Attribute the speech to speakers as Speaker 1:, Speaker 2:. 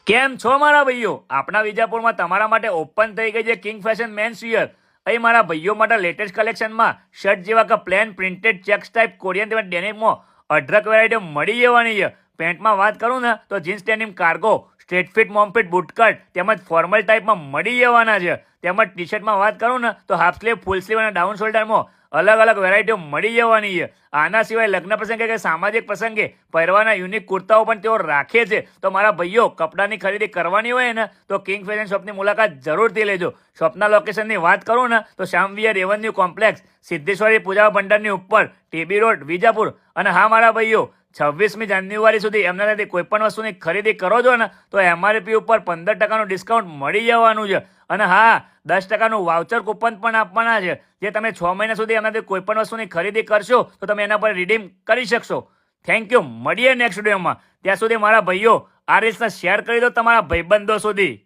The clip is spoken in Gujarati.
Speaker 1: કેમ છો મારા ભાઈઓ? આપણા વિજાપુરમાં તમારા માટે ઓપન થઈ ગઈ છે કિંગ ફેશન મેન્સ વિયર. અહીં મારા ભાઈઓ માટે લેટેસ્ટ કલેક્શનમાં શર્ટ જેવા કે plain printed checks type Korean તેમજ ડેનિમમાં અઢળક વેરાયટીઓ મળી જવાની છે. પેન્ટમાં વાત કરું ને તો jeans denim cargo, straight fit mom fit bootcut તેમજ ફોર્મલ ટાઈપમાં મળી જવાના છે. તેમજ ટી શર્ટમાં વાત કરું ને તો હાફ સ્લીવ, ફૂલ સ્લીવ અને ડાઉન શોલ્ડરમાં અલગ અલગ વેરાયટીઓ મળી જવાની છે. આના સિવાય લગ્ન પ્રસંગે કે સામાજિક પ્રસંગે પહેરવાના યુનિક કુર્તાઓ પણ તેઓ રાખે છે. તો મારા ભાઈઓ કપડાની ખરીદી કરવાની હોય ને તો કિંગ ફેશન શોપની મુલાકાત જરૂરથી લેજો. શોપના લોકેશનની વાત કરું ને તો શ્યામવિહાર રેવન્યુ કોમ્પ્લેક્સ, સિદ્ધેશ્વરી પૂજા ભંડારની ઉપર, ટીબી રોડ, વિજાપુર. અને હા મારા ભાઈઓ, 26મી જાન્યુઆરી સુધી એમના સાથે કોઈ પણ વસ્તુની ખરીદી કરો છો ને તો એમઆરપી ઉપર 15% ડિસ્કાઉન્ટ મળી જવાનું છે. અને હા, 10% વાઉચર કૂપન પણ આપવાના છે, જે તમે 6 મહિના સુધી એમનાથી કોઈ પણ વસ્તુની ખરીદી કરશો તો તમે એના પર રિડીમ કરી શકશો. Thank you. મળીએ નેક્સ્ટ વિડીયોમાં. ત્યાં સુધી મારા ભાઈઓ આ રીલ્સને શેર કરી દો તમારા ભાઈબંધો સુધી.